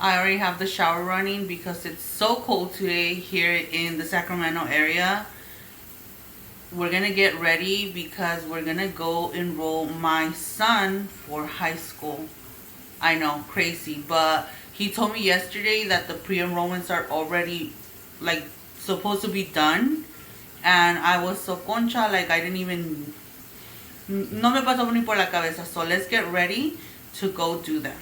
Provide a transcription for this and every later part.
I already have the shower running because it's so cold today here in the Sacramento area. We're gonna get ready because we're gonna go enroll my son for high school. I know, crazy, but he told me yesterday that the pre-enrollments are already like supposed to be done, and I was so concha, like I didn't even, no me pasó ni por la cabeza. So let's get ready to go do that.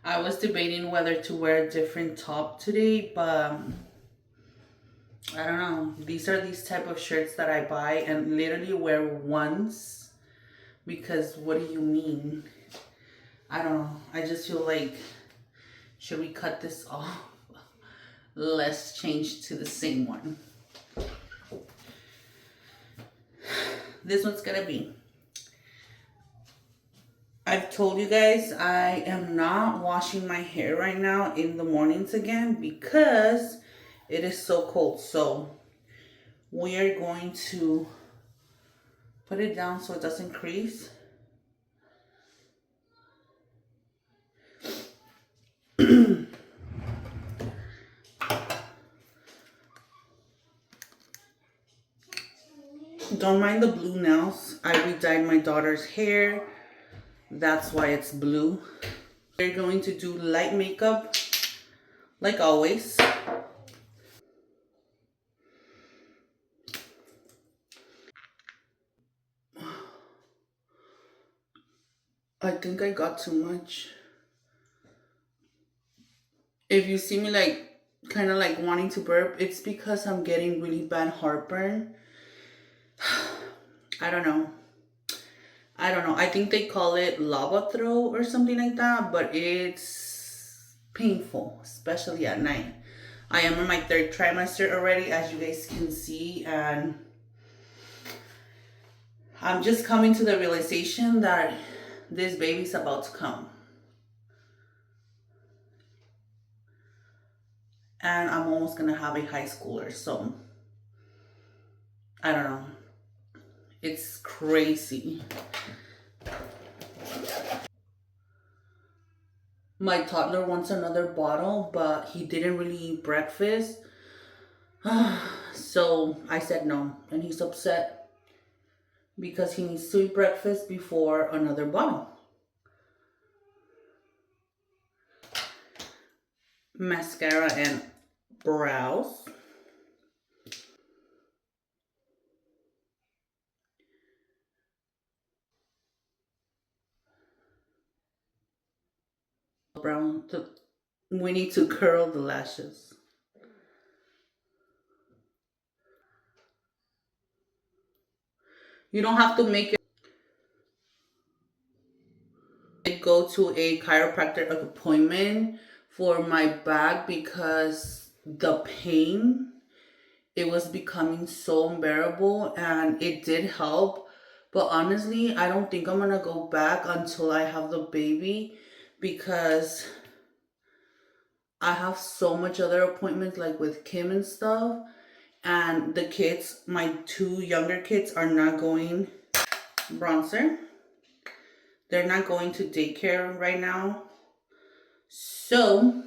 I was debating whether to wear a different top today, but I don't know. These are these type of shirts that I buy and literally wear once, because what do you mean? I don't know. I just feel like, should we cut this off? Let's change to the same one. This one's gonna be. I've told you guys I am not washing my hair right now in the mornings again because it is so cold. So we are going to put it down so it doesn't crease. Don't mind the blue nails. I redyed my daughter's hair. That's why it's blue. We're going to do light makeup like always. I think I got too much. If you see me like kind of like wanting to burp, it's because I'm getting really bad heartburn. I don't know. I think they call it lava throat or something like that, but it's painful, especially at night. I am in my third trimester already, as you guys can see, and I'm just coming to the realization that this baby's about to come. And I'm almost gonna have a high schooler, so I don't know. It's crazy. My toddler wants another bottle, but he didn't really eat breakfast. So I said no, and he's upset because he needs to eat breakfast before another bottle. Mascara and brows. Brown. We need to curl the lashes. You don't have to make it go to a chiropractor appointment for my back because the pain, it was becoming so unbearable, and it did help. But honestly, I don't think I'm gonna go back until I have the baby, because I have so much other appointments like with Kim and stuff, and the kids, my two younger kids, are not going bronzer. They're not going to daycare right now. So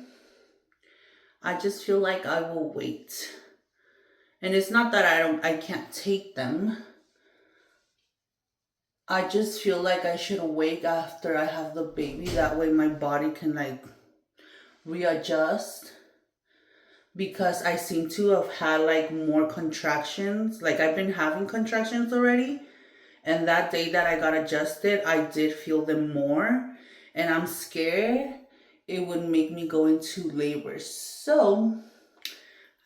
I just feel like I will wait. And it's not that I can't take them. I just feel like I should wait after I have the baby. That way my body can like readjust. Because I seem to have had like more contractions. Like I've been having contractions already. And that day that I got adjusted, I did feel them more. And I'm scared it would make me go into labor. So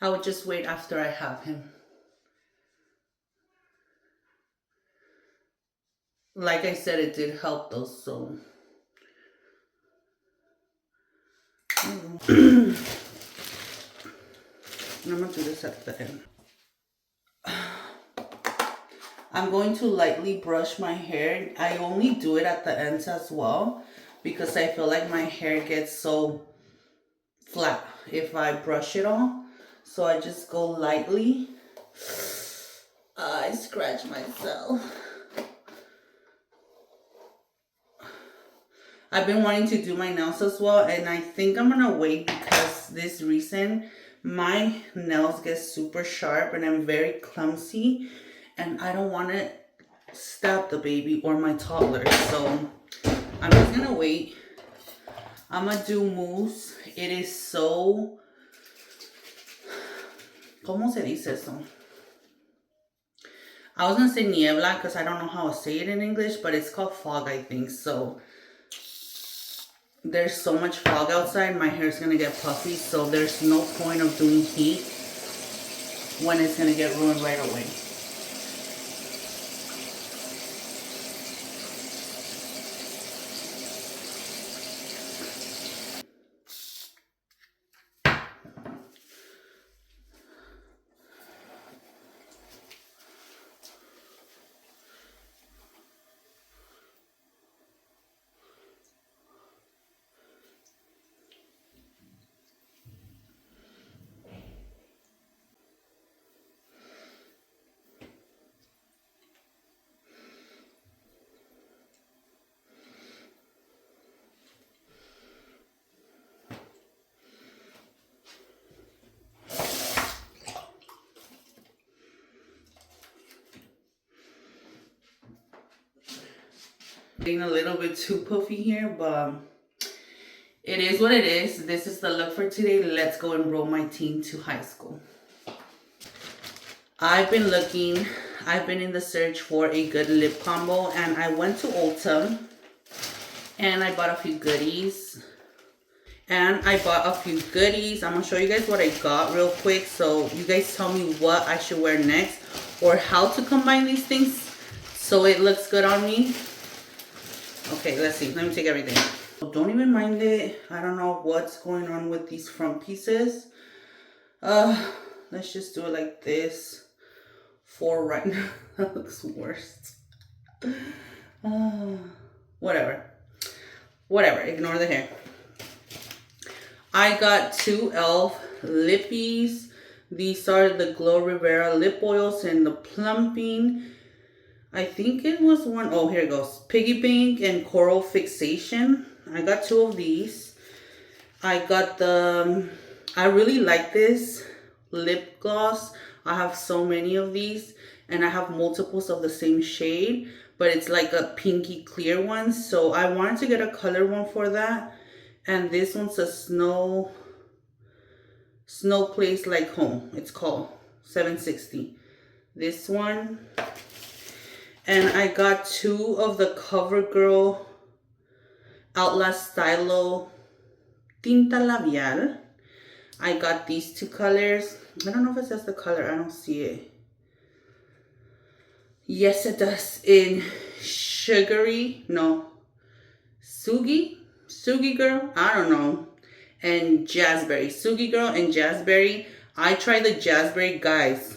I would just wait after I have him. Like I said, it did help though, so. I'm gonna do this at the end. I'm going to lightly brush my hair. I only do it at the ends as well because I feel like my hair gets so flat if I brush it all. So I just go lightly. I scratch myself. I've been wanting to do my nails as well, and I think I'm gonna wait because this reason my nails get super sharp and I'm very clumsy, and I don't want to stab the baby or my toddler. So I'm just gonna wait. I'm gonna do mousse. It is so, ¿cómo se dice eso? I was gonna say niebla because I don't know how to say it in English, but it's called fog, I think. So there's so much fog outside, my hair's gonna get puffy, so there's no point of doing heat when it's gonna get ruined right away. Getting a little bit too puffy here, but it is what it is. This is the look for today. Let's go enroll my teen to high school. I've been in the search for a good lip combo, and I went to Ulta and I bought a few goodies. I'm gonna show you guys what I got real quick, so you guys tell me what I should wear next or how to combine these things so it looks good on me. Okay, let's see. Let me take everything. Don't even mind it. I don't know what's going on with these front pieces. Let's just do it like this for right now. That looks worse. Whatever. Ignore the hair. I got 2 e.l.f. lippies. These are the Glow Rivera lip oils and the plumping. I think it was one. Oh, here it goes. Piggy Pink and Coral Fixation. I got 2 of these. I really like this lip gloss. I have so many of these, and I have multiples of the same shade, but it's like a pinky clear one. So I wanted to get a color one for that. And this one's a snow place like home. It's called 760. This one. And I got 2 of the CoverGirl Outlast Stylo Tinta Labial. I got these 2 colors. I don't know if it says the color. I don't see it. Yes, it does. In Sugi Girl. I don't know. And Jazzberry. Sugi Girl and Jazzberry. I tried the Jazzberry, guys.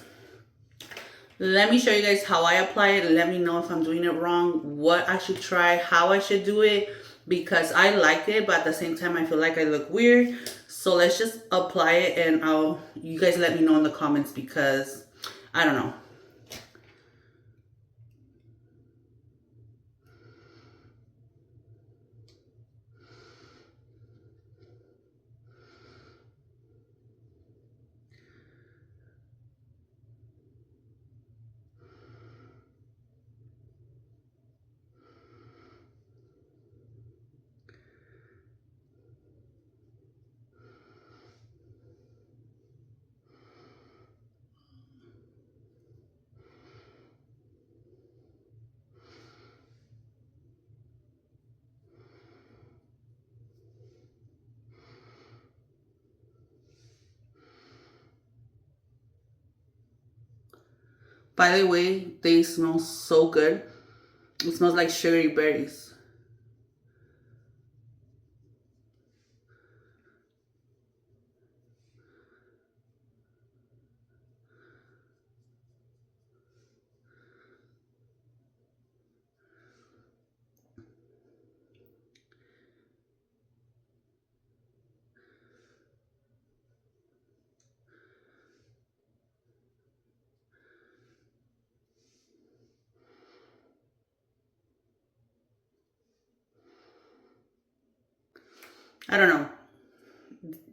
Let me show you guys how I apply it. Let me know if I'm doing it wrong, what I should try, how I should do it, because I like it, but at the same time I feel like I look weird. So let's just apply it, and you guys let me know in the comments, because I don't know. By the way, they smell so good. It smells like sugary berries. I don't know.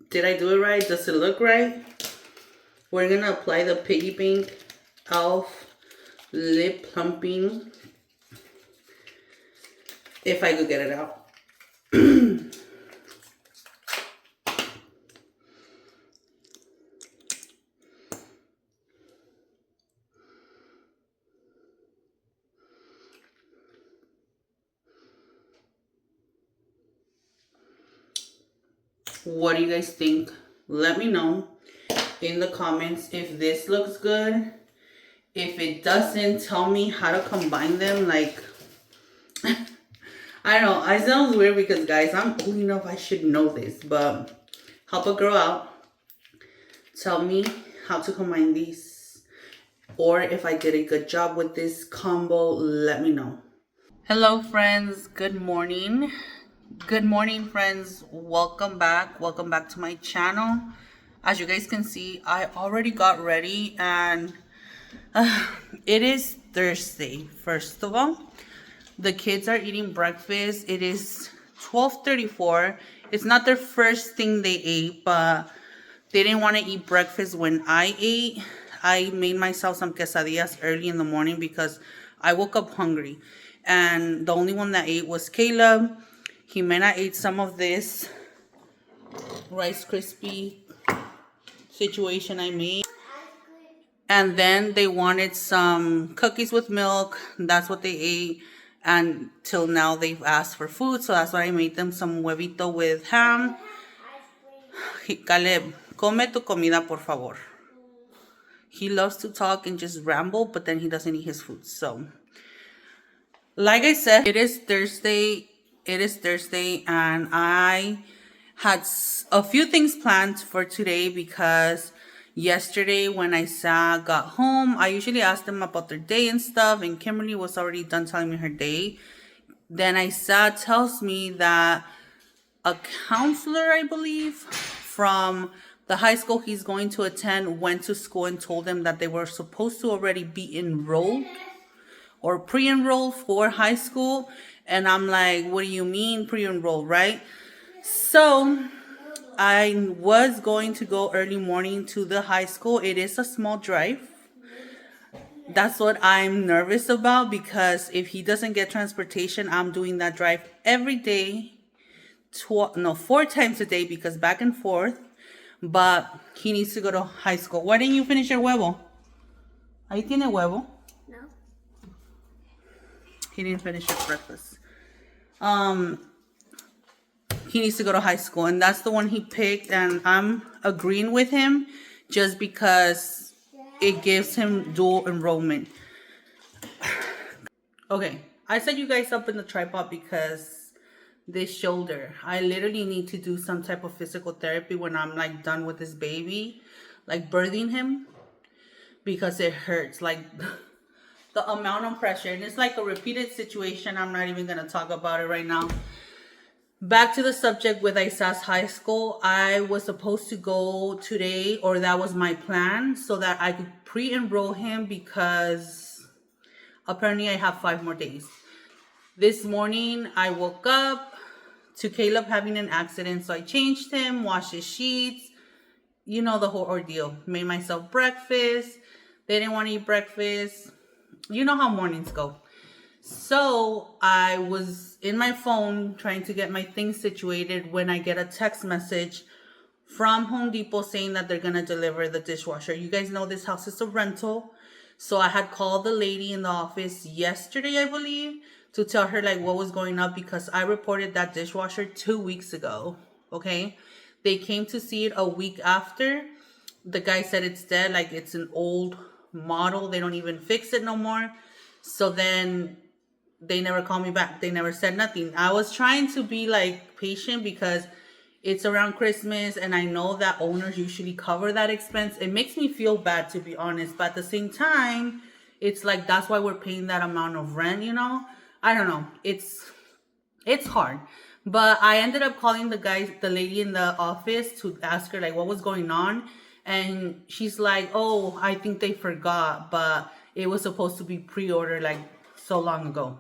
Did I do it right? Does it look right? We're gonna apply the Piggy Bank Elf Lip Plumping, if I could get it out. What do you guys think? Let me know in the comments if this looks good. If it doesn't, tell me how to combine them. Like, I don't know. I sounds weird because, guys, I'm old enough. I should know this. But help a girl out. Tell me how to combine these. Or if I did a good job with this combo, let me know. Hello, friends. Good morning. Good morning, friends. Welcome back. Welcome back to my channel. As you guys can see, I already got ready and it is Thursday. First of all, the kids are eating breakfast. It is 12:34. It's not their first thing they ate, but they didn't want to eat breakfast when I ate. I made myself some quesadillas early in the morning because I woke up hungry. And the only one that ate was Caleb. Jimena ate some of this Rice Krispie situation I made. And then they wanted some cookies with milk. That's what they ate. And till now they've asked for food. So that's why I made them some huevito with ham. Caleb, come tu comida, por favor. He loves to talk and just ramble, but then he doesn't eat his food. So, like I said, it is Thursday. It is Thursday, and I had a few things planned for today because yesterday when got home, I usually ask them about their day and stuff, and Kimberly was already done telling me her day. Then tells me that a counselor, I believe, from the high school he's going to attend went to school and told them that they were supposed to already be enrolled or pre-enrolled for high school. And I'm like, what do you mean pre-enrolled, right? So I was going to go early morning to the high school. It is a small drive. That's what I'm nervous about because if he doesn't get transportation, I'm doing that drive every day. 4 times a day because back and forth. But he needs to go to high school. Why didn't you finish your huevo? Ahí tiene huevo. No. He didn't finish his breakfast. He needs to go to high school, and that's the one he picked, and I'm agreeing with him just because it gives him dual enrollment. Okay, I set you guys up in the tripod because this shoulder, I literally need to do some type of physical therapy when I'm like done with this baby, like birthing him, because it hurts, like the amount of pressure, and it's like a repeated situation. I'm not even gonna talk about it right now. Back to the subject with Isas High School. I was supposed to go today, or that was my plan, so that I could pre-enroll him because apparently I have 5 more days. This morning I woke up to Caleb having an accident, so I changed him, washed his sheets, you know, the whole ordeal. Made myself breakfast. They didn't want to eat breakfast. You know how mornings go. So I was in my phone trying to get my things situated when I get a text message from Home Depot saying that they're going to deliver the dishwasher. You guys know this house is a rental. So I had called the lady in the office yesterday, I believe, to tell her like what was going on because I reported that dishwasher 2 weeks ago. Okay. They came to see it a week after. The guy said it's dead, like it's an old model. They don't even fix it no more. So then they never called me back. They never said nothing. I was trying to be like patient because it's around Christmas and I know that owners usually cover that expense. It makes me feel bad, to be honest. But at the same time, it's like that's why we're paying that amount of rent, you know? I don't know. It's hard. But I ended up calling the lady in the office to ask her like what was going on. And she's like, oh, I think they forgot, but it was supposed to be pre-ordered like so long ago.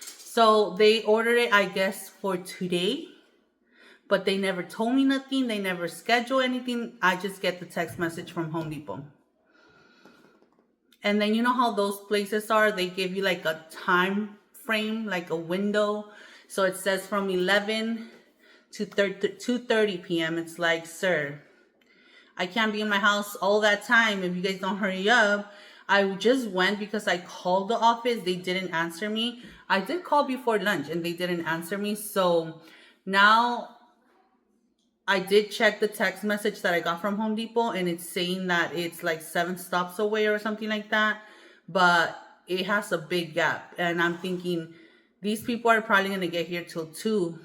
So they ordered it, I guess, for today. but they never told me nothing. They never schedule anything. I just get the text message from Home Depot. And then you know how those places are? They give you like a time frame, like a window. So it says from 11 to 2:30 p.m. It's like, sir, I can't be in my house all that time if you guys don't hurry up. I just went because I called the office. They didn't answer me. I did call before lunch and they didn't answer me. So now I did check the text message that I got from Home Depot, and it's saying that it's like 7 stops away or something like that. But it has a big gap. And I'm thinking these people are probably going to get here till 2.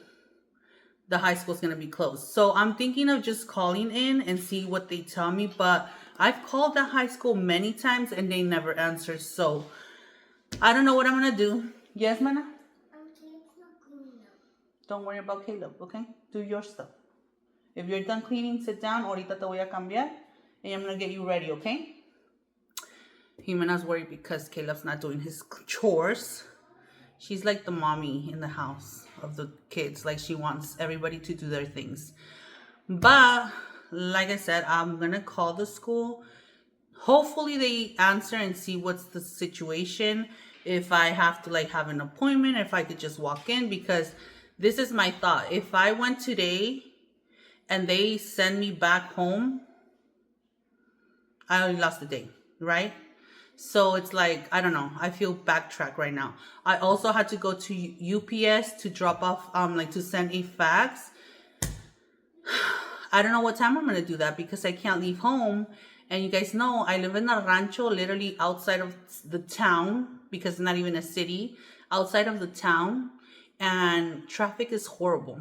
The high school's going to be closed. So I'm thinking of just calling in and see what they tell me. But I've called the high school many times and they never answer. So I don't know what I'm going to do. Yes, Mana? Don't worry about Caleb, okay? Do your stuff. If you're done cleaning, sit down. Ahorita te voy a cambiar. And I'm going to get you ready, okay? Jimena's worried because Caleb's not doing his chores. She's like the mommy in the house of the kids. Like, she wants everybody to do their things. But, like I said, I'm going to call the school. Hopefully they answer and see what's the situation. If I have to, like, have an appointment. If I could just walk in. Because this is my thought. If I went today and they send me back home, I already lost the day, right? So it's like, I don't know. I feel backtrack right now. I also had to go to UPS to drop off, like to send a fax. I don't know what time I'm going to do that because I can't leave home. And you guys know I live in a rancho, literally outside of the town, because it's not even a city, outside of the town. And traffic is horrible.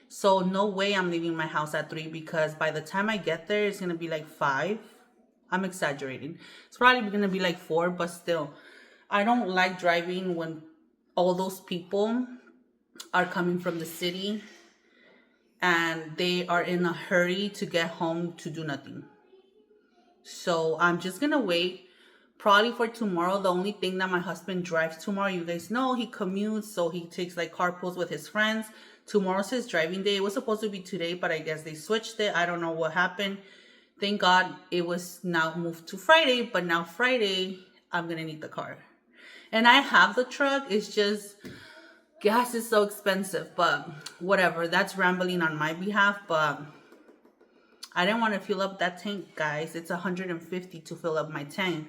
So no way I'm leaving my house at 3 because by the time I get there, it's going to be like 5. I'm exaggerating. It's probably going to be like 4, but still. I don't like driving when all those people are coming from the city and they are in a hurry to get home to do nothing. So I'm just going to wait. Probably for tomorrow. The only thing that my husband drives tomorrow, you guys know, he commutes, so he takes like carpools with his friends. Tomorrow's his driving day. It was supposed to be today, but I guess they switched it. I don't know what happened. Thank God it was now moved to Friday, but now Friday, I'm going to need the car. And I have the truck. It's just gas is so expensive, but whatever. That's rambling on my behalf, but I didn't want to fill up that tank, guys. It's $150 to fill up my tank.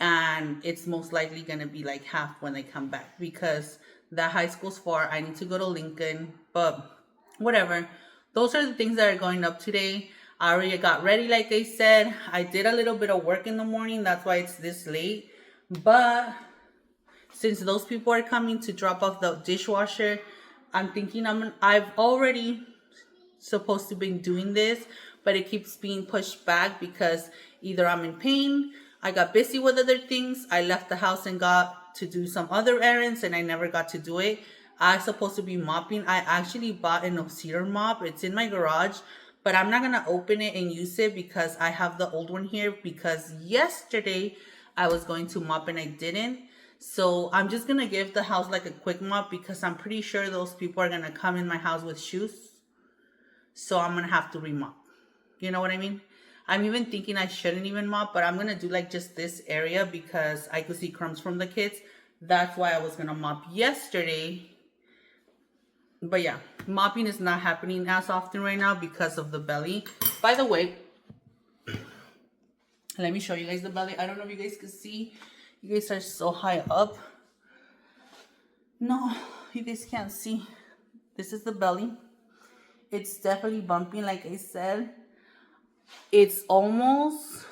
And it's most likely going to be like half when I come back because that high school's far. I need to go to Lincoln, but whatever. Those are the things that are going up today. I already got ready, like I said. I did a little bit of work in the morning. That's why it's this late. But since those people are coming to drop off the dishwasher, I'm thinking I've already supposed to be doing this, but it keeps being pushed back because either I'm in pain, I got busy with other things, I left the house and got to do some other errands and I never got to do it. I'm supposed to be mopping. I actually bought an cedar mop. It's in my garage, but I'm not going to open it and use it because I have the old one here because yesterday I was going to mop and I didn't. So I'm just going to give the house like a quick mop because I'm pretty sure those people are going to come in my house with shoes. So I'm going to have to remop. You know what I mean? I'm even thinking I shouldn't even mop, but I'm going to do like just this area because I could see crumbs from the kids. That's why I was going to mop yesterday. But yeah, mopping is not happening as often right now because of the belly. By the way, let me show you guys the belly. I don't know if you guys can see. You guys are so high up. No, you guys can't see. This is the belly. It's definitely bumping, like I said. It's almost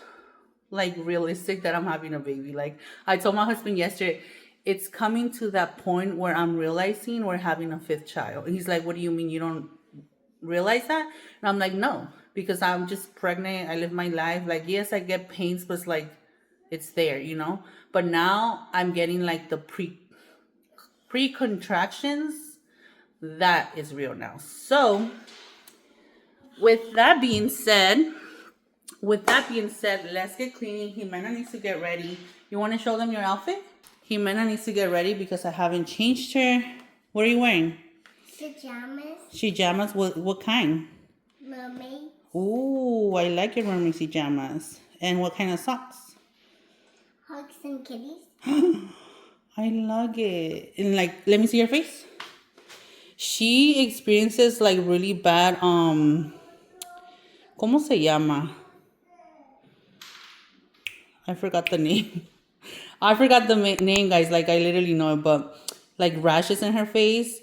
like realistic that I'm having a baby. Like I told my husband yesterday, it's coming to that point where I'm realizing we're having a 5th child. And he's like, what do you mean you don't realize that? And I'm like, no, because I'm just pregnant. I live my life. Like, yes, I get pains, but it's like, it's there, you know? But now I'm getting like the pre-contractions. That is real now. So with that being said, let's get cleaning. Jimena needs to get ready. You want to show them your outfit? Jimena needs to get ready because I haven't changed her. What are you wearing? Pajamas. Pajamas? What kind? Mermaid. Ooh, I like your mermaid pajamas. And what kind of socks? Hugs and kitties. I love it. And like, let me see your face. She experiences like really bad, ¿cómo se llama? I forgot the name. I forgot the name, guys. Like, I literally know it, but like rashes in her face.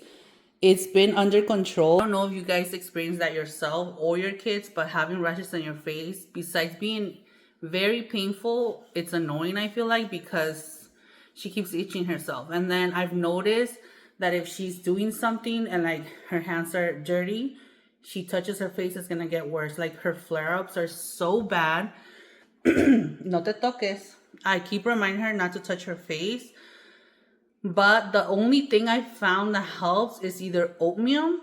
It's been under control. I don't know if you guys experience that yourself or your kids, but having rashes on your face, besides being very painful, it's annoying, I feel like, because she keeps itching herself. And then I've noticed that if she's doing something and like her hands are dirty, she touches her face, it's gonna get worse. Like her flare-ups are so bad. No te toques. I keep reminding her not to touch her face. But the only thing I found that helps is either oatmeal,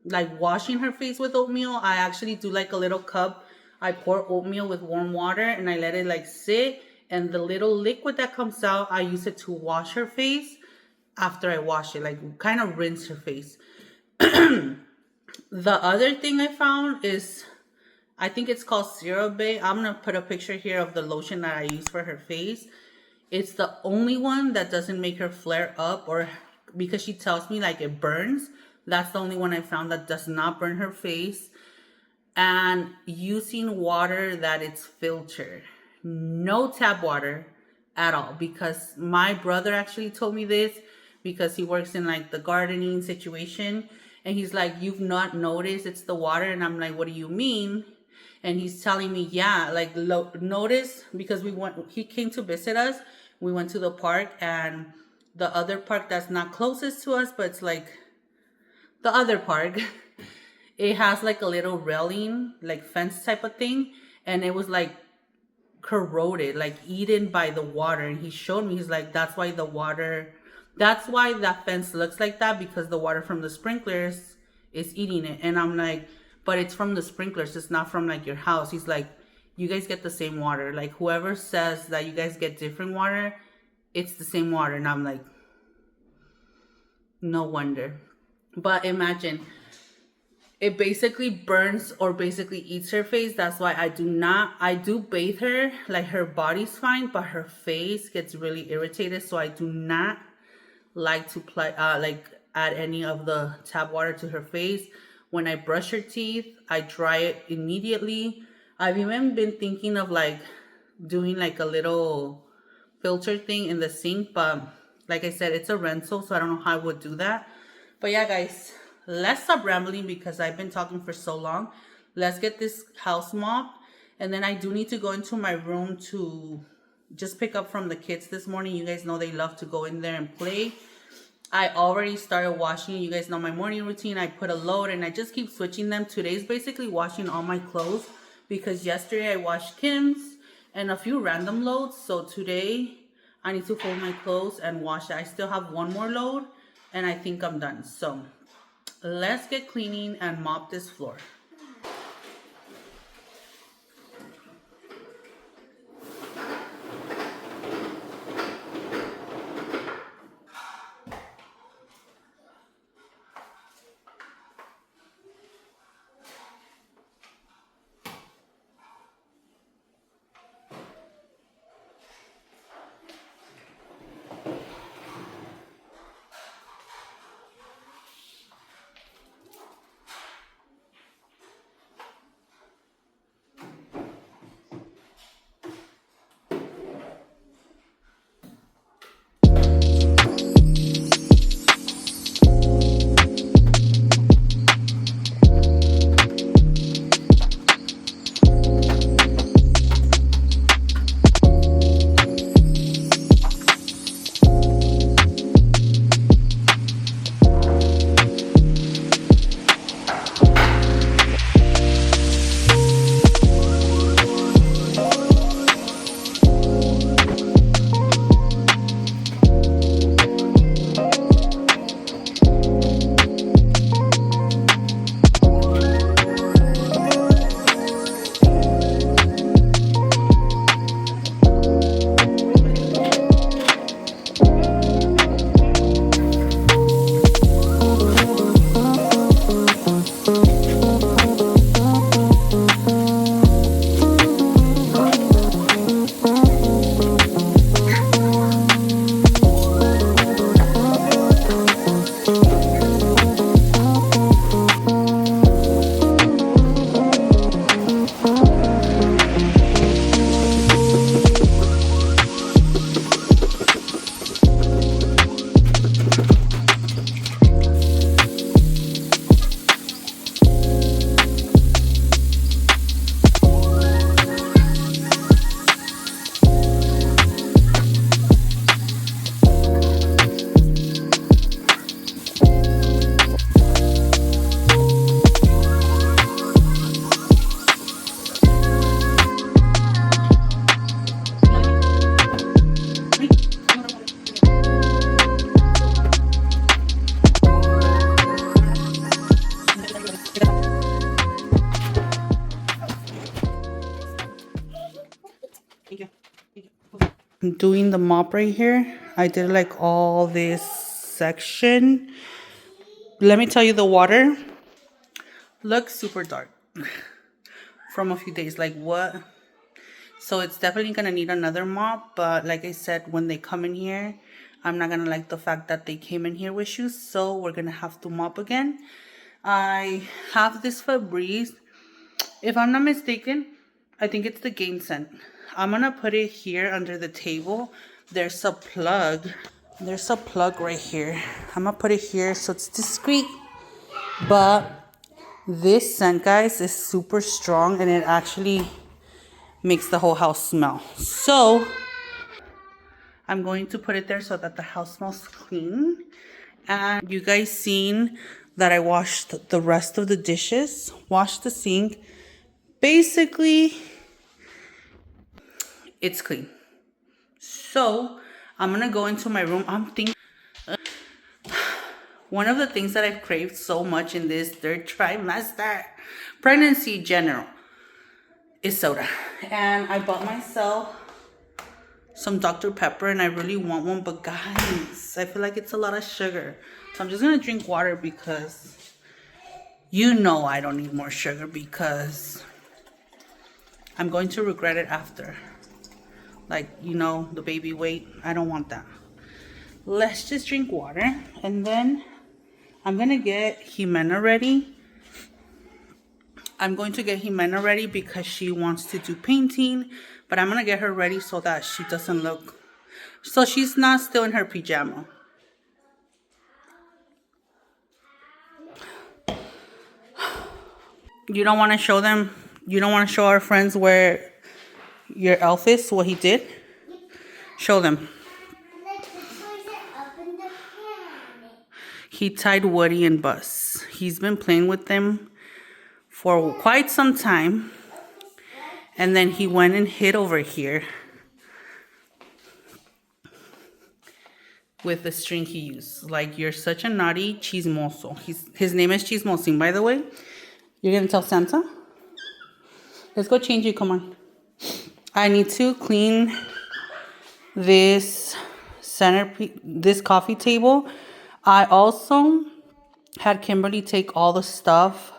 like washing her face with oatmeal. I actually do like a little cup. I pour oatmeal with warm water and I let it like sit. And the little liquid that comes out, I use it to wash her face after I wash it, like kind of rinse her face. The other thing I found is, I think it's called CeraVe. I'm gonna put a picture here of the lotion that I use for her face. It's the only one that doesn't make her flare up, or because she tells me like it burns. That's the only one I found that does not burn her face. And using water that it's filtered, no tap water at all. Because my brother actually told me this, because he works in like the gardening situation, and he's like, you've not noticed it's the water? And I'm like, what do you mean? And he's telling me, yeah, like notice, because he came to visit us. We went to the park, and the other park that's not closest to us, but it's like the other park, it has like a little railing, like fence type of thing, and it was like corroded, like eaten by the water. And he showed me, he's like, that's why that fence looks like that, because the water from the sprinklers is eating it. And I'm like, but it's from the sprinklers, it's not from like your house. He's like, you guys get the same water. Like, whoever says that you guys get different water, it's the same water. And I'm like, no wonder. But imagine, it basically burns or basically eats her face. That's why I do bathe her, like her body's fine, but her face gets really irritated. So I do not like to like add any of the tap water to her face. When I brush her teeth, I dry it immediately. I've even been thinking of like doing like a little filter thing in the sink, but like I said, it's a rental, so I don't know how I would do that. But yeah, guys, let's stop rambling because I've been talking for so long. Let's get this house mopped, and then I do need to go into my room to just pick up from the kids this morning. You guys know they love to go in there and play. I already started washing. You guys know my morning routine. I put a load and I just keep switching them. Today's basically washing all my clothes, because yesterday I washed Kim's and a few random loads. So today I need to fold my clothes and wash it. I still have one more load and I think I'm done. So let's get cleaning and mop this floor. doing the mop right here. I did like all this section. Let me tell you, the water looks super dark from a few days. Like what? So it's definitely gonna need another mop. But like I said, when they come in here, I'm not gonna like the fact that they came in here with shoes. So we're gonna have to mop again. I have this Febreze. If I'm not mistaken, I think it's the Game Scent. I'm gonna put it here under the table. There's a plug. There's a plug right here. I'm gonna put it here so it's discreet. But this scent, guys, is super strong and it actually makes the whole house smell. So I'm going to put it there so that the house smells clean. And you guys seen that I washed the rest of the dishes, washed the sink. Basically, it's clean. So I'm gonna go into my room. I'm thinking one of the things that I've craved so much in this third trimester, pregnancy general, is soda. And I bought myself some Dr. Pepper and I really want one, but guys, I feel like it's a lot of sugar. So I'm just gonna drink water because you know I don't need more sugar because I'm going to regret it after. Like, you know, the baby weight, I don't want that. Let's just drink water and then I'm gonna get Jimena ready. I'm going to get Jimena ready because she wants to do painting, but I'm gonna get her ready so that she doesn't look, so she's not still in her pajama. You don't want to show them, you don't want to show our friends where your elf is, what he did? Show them. Let the toilet up in the pan. He tied Woody and Buzz. He's been playing with them for quite some time. And then he went and hid over here with the string he used. Like, you're such a naughty chismoso. His name is Chismosing, by the way. You're gonna tell Santa? Let's go change you, come on. I need to clean this centerpiece, this coffee table. I also had Kimberly take all the stuff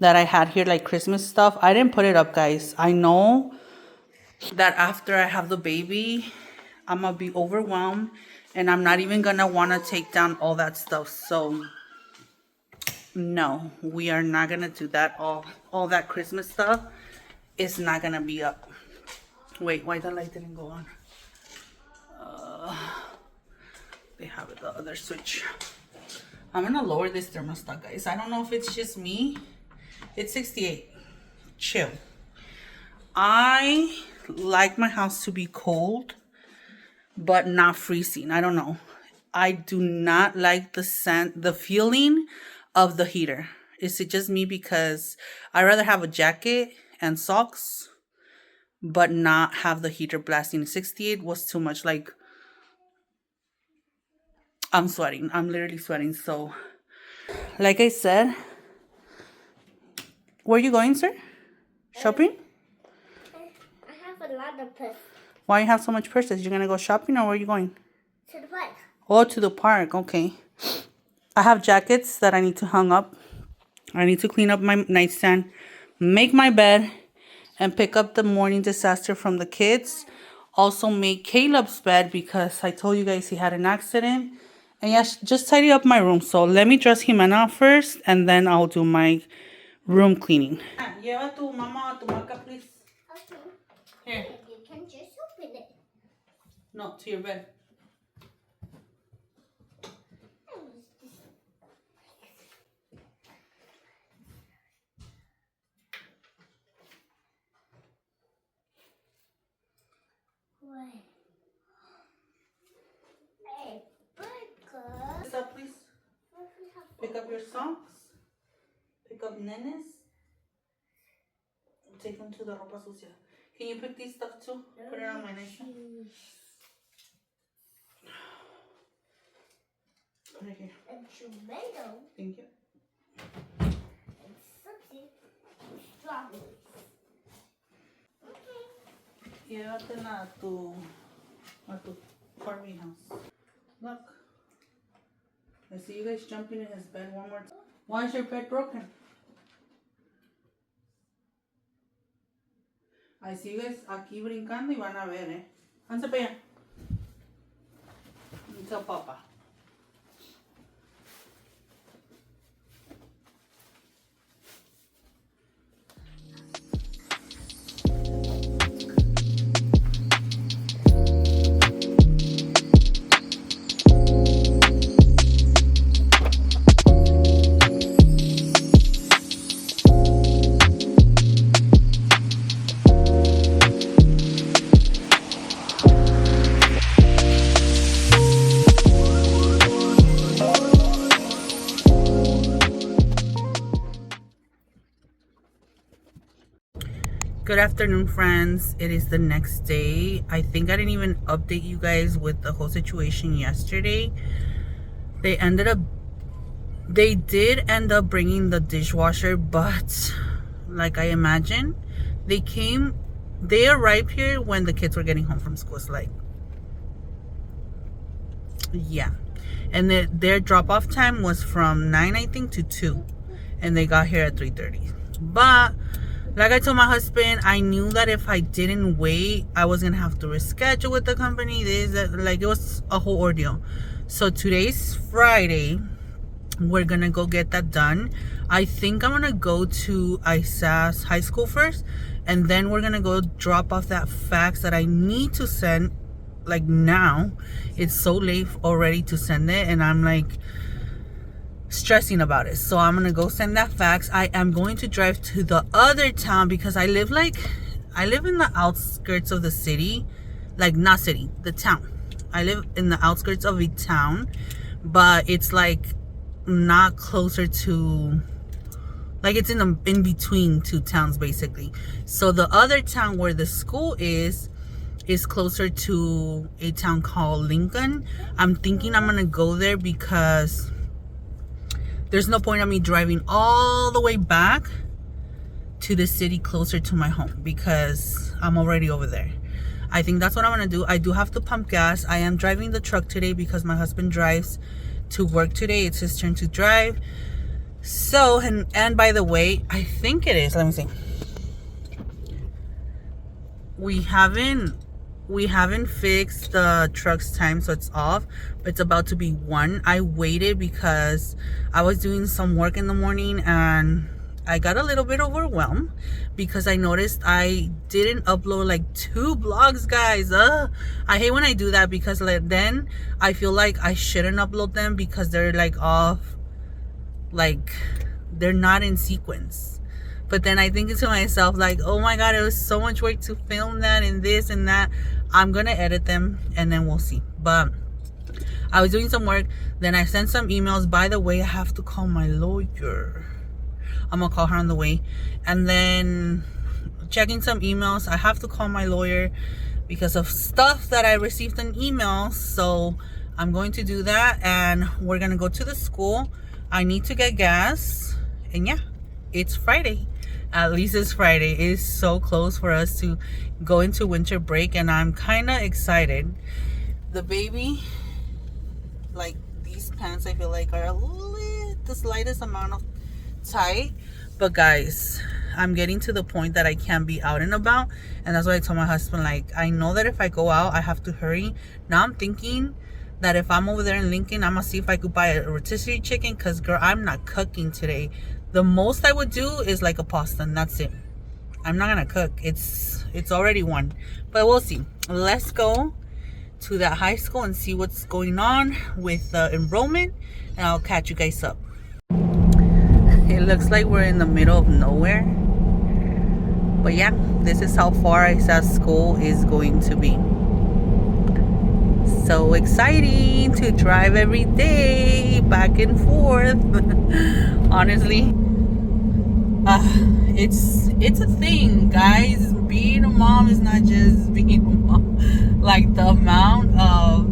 that I had here, like Christmas stuff. I didn't put it up, guys. I know that after I have the baby, I'm gonna be overwhelmed and I'm not even gonna want to take down all that stuff. So no, we are not gonna do that. All that Christmas stuff is not gonna be up. Wait, why the light didn't go on? They have it the other switch. I'm gonna lower this thermostat, guys. I don't know if it's just me. It's 68. Chill. I like my house to be cold, but not freezing. I don't know. I do not like the scent, the feeling of the heater. Is it just me? Because I'd rather have a jacket and socks, but not have the heater blasting. 68 was too much. Like, I'm sweating. I'm literally sweating. So, like I said, where are you going, sir? Shopping? I have a lot of purse Why you have so much purses? You're gonna go shopping or where are you going? to the park. Oh, to the park. Okay. I have jackets that I need to hang up. I need to clean up my nightstand, make my bed, and pick up the morning disaster from the kids. Also make Caleb's bed because I told you guys he had an accident. And yes, just tidy up my room. So let me dress Jimena first and then I'll do my room cleaning. Lleva tu mamá a tu maca, please. Okay. Here. You can just open it. No, to your bed. Wait. Hey, burger. This up, please. Pick up your socks. Pick up nenes. Take them to the ropa sucia. Can you pick these stuff too? Put it on my nightstand. Put it here. And tomato. Thank you. And something. Strawberries. Okay. Llévatela a tu At the farming house. Look. I see you guys jumping in his bed one more time. Why is your bed broken? I see you guys aquí brincando y van a ver, eh. Hanse para allá. Tell Papa. Good afternoon, friends. It is the next day. I think I didn't even update you guys with the whole situation yesterday. They did end up bringing the dishwasher, but like I imagined, they arrived here when the kids were getting home from school. It's like, yeah. And their drop-off time was from 9, I think, to 2. And they got here at 3:30. But like I told my husband, I knew that if I didn't wait, I was gonna have to reschedule with the company. Like, it was a whole ordeal. So today's Friday. We're gonna go get that done. I think I'm gonna go to ISAS high school first, and then we're gonna go drop off that fax that I need to send, like, now. It's so late already to send it, and I'm like stressing about it. So I'm gonna go send that fax. I am going to drive to the other town because I live in the outskirts of the city. Like, not city, the town. I live in the outskirts of a town, but it's like not closer to, like, it's in between two towns basically. So the other town where the school is closer to a town called Lincoln. I'm thinking I'm gonna go there because there's no point of me driving all the way back to the city closer to my home because I'm already over there. I think that's what I'm gonna do. I do have to pump gas. I am driving the truck today because my husband drives to work today. It's his turn to drive. So, and by the way, I think it is, let me see. We haven't fixed the truck's time, so it's off, but it's about to be 1. I waited because I was doing some work in the morning and I got a little bit overwhelmed because I noticed I didn't upload like 2 blogs, guys. I hate when I do that because then I feel like I shouldn't upload them because they're like off, like they're not in sequence. But then I think to myself, like, oh my god, it was so much work to film that and this and that. I'm gonna edit them and then we'll see. But I was doing some work, then I sent some emails. By the way, I have to call my lawyer. I'm gonna call her on the way. And then checking some emails. I have to call my lawyer because of stuff that I received in email. So I'm going to do that and we're gonna go to the school. I need to get gas. And yeah, it's Friday. At least it's Friday. It is so close for us to go into winter break and I'm kind of excited. The baby, like, these pants I feel like are the slightest amount of tight, but guys, I'm getting to the point that I can't be out and about, and that's why I told my husband, like, I know that if I go out I have to hurry. Now I'm thinking that if I'm over there in Lincoln, I'm gonna see if I could buy a rotisserie chicken because, girl, I'm not cooking today. The most I would do is like a pasta and that's it. I'm not gonna cook. It's already 1, but we'll see. Let's go to that high school and see what's going on with the enrollment, and I'll catch you guys up. It looks like we're in the middle of nowhere, but yeah, this is how far I said school is going to be. So exciting to drive every day back and forth. Honestly, it's a thing, guys. Being a mom is not just being a mom. Like, the amount of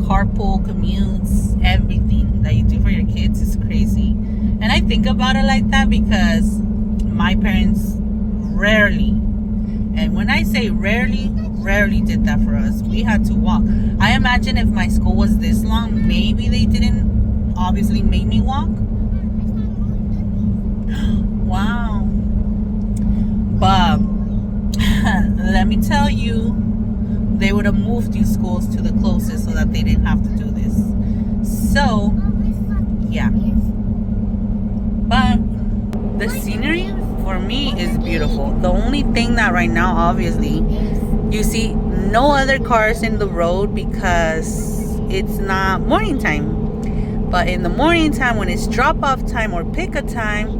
carpool commutes, everything that you do for your kids is crazy. And I think about it like that because my parents rarely, and when I say rarely, rarely did that for us. We had to walk. I imagine if my school was this long, maybe they didn't obviously make me walk. Wow. But let me tell you, they would have moved these schools to the closest so that they didn't have to do this. So, yeah. But the scenery for me is beautiful. The only thing that right now, obviously, you see no other cars in the road because it's not morning time. But in the morning time, when it's drop off time or pick up time,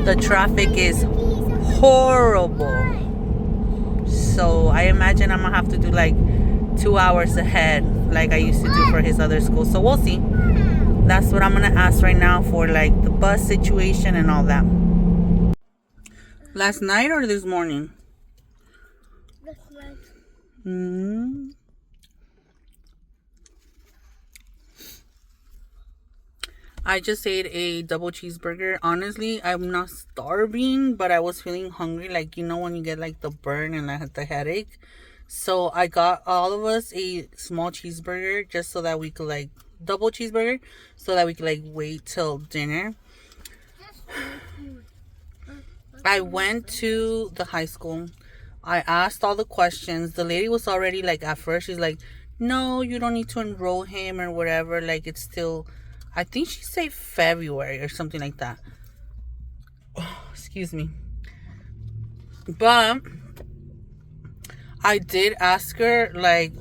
the traffic is horrible. So I imagine I'm gonna have to do like 2 hours ahead like I used to do for his other school. So we'll see. That's what I'm gonna ask right now for like the bus situation and all that. Last night or this morning? Last night. I just ate a double cheeseburger. Honestly, I'm not starving, but I was feeling hungry. Like, you know, when you get like the burn and I had the headache. So I got all of us a small cheeseburger just so that we could like double cheeseburger so that we could like wait till dinner. I went to the high school. I asked all the questions. The lady was already like, at first she's like, no, you don't need to enroll him or whatever. Like, it's still, I think she said February or something like that. Oh, excuse me. But I did ask her, like,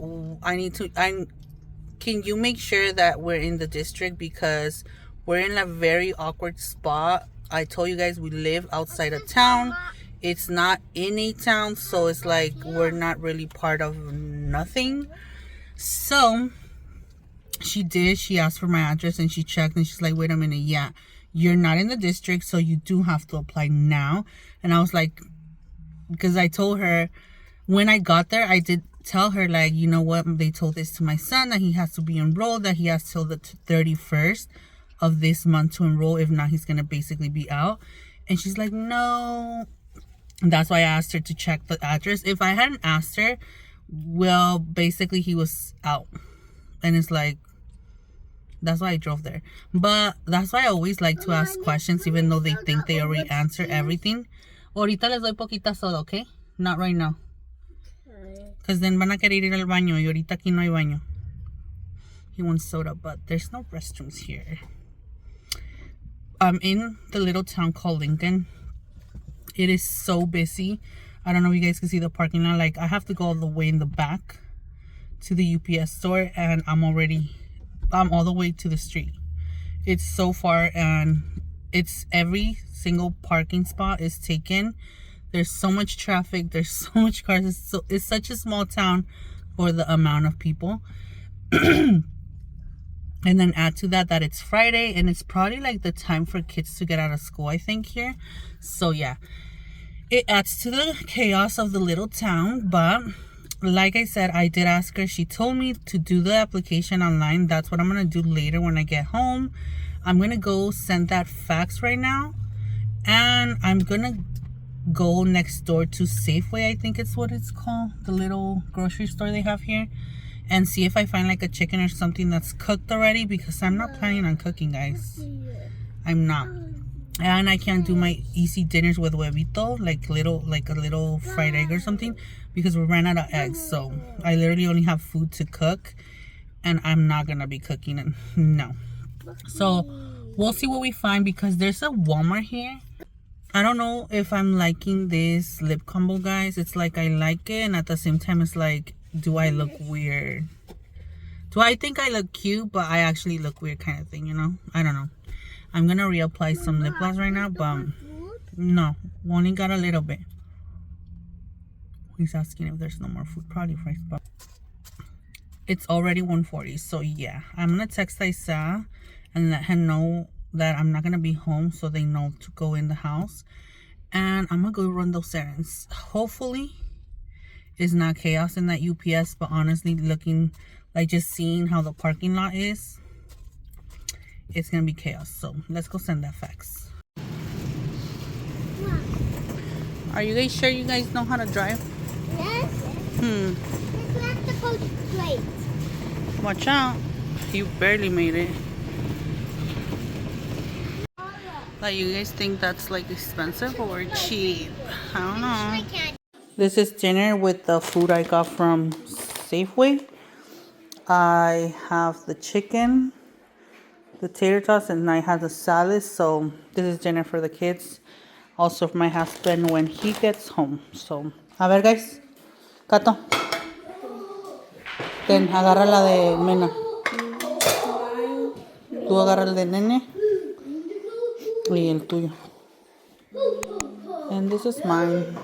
can you make sure that we're in the district because we're in a very awkward spot. I told you guys we live outside of town. It's not in a town, so it's like we're not really part of nothing. So she did. She asked for my address and she checked and she's like, wait a minute, yeah, you're not in the district, so you do have to apply now. And I was like, because I told her when I got there, I did tell her, like, you know what, they told this to my son that he has to be enrolled, that he has till the 31st of this month to enroll. If not, he's gonna basically be out. And she's like, no. And that's why I asked her to check the address. If I hadn't asked her, well, basically he was out. And it's like, that's why I drove there. But that's why I always like to ask questions, even though they think they already answer everything. Ahorita les doy poquita soda, okay? Not right now. Because then van a querer ir al baño. Y ahorita aquí no hay baño. He wants soda, but there's no restrooms here. I'm in the little town called Lincoln. It is so busy. I don't know if you guys can see the parking lot. Like, I have to go all the way in the back to the UPS store, and I'm all the way to the street. It's so far, and it's every single parking spot is taken. There's so much traffic. There's so much cars. It's such a small town for the amount of people. And then add to that it's Friday, and it's probably like the time for kids to get out of school, I think, here. So yeah, it adds to the chaos of the little town. But like I said, I did ask her. She told me to do the application online. That's what I'm gonna do later when I get home. I'm gonna go send that fax right now, and I'm gonna go next door to Safeway, I think it's what it's called, the little grocery store they have here, and see if I find like a chicken or something that's cooked already, because I'm not planning on cooking, guys. I'm not. And I can't do my easy dinners with huevito, like a little fried egg or something, because we ran out of eggs. So I literally only have food to cook, and I'm not gonna be cooking it. No. So we'll see what we find, because there's a Walmart here. I don't know if I'm liking this lip combo, guys. It's like I like it, and at the same time it's like, do I look weird? Do I think I look cute, but I actually look weird kind of thing, you know? I don't know. I'm gonna reapply some lip gloss right now, but no, only got a little bit. He's asking if there's no more food, probably fries, but it's already 1:40. So yeah, I'm gonna text Isa and let her know that I'm not gonna be home, so they know to go in the house, and I'm gonna go run those errands. Hopefully it's not chaos in that UPS, but honestly, looking like, just seeing how the parking lot is, it's gonna be chaos. So let's go send that fax. Are you guys sure you guys know how to drive? Yes. Hmm. Let's let the coach plate. Watch out. You barely made it. Like, you guys think that's like expensive or cheap? I don't know. This is dinner with the food I got from Safeway. I have the chicken, the tater tots, and I have the salad. So this is dinner for the kids. Also for my husband when he gets home. So, a ver guys. Cato. Ten, agarra la de Mena. Tú agarra el de Nene. Y el tuyo. And this is mine.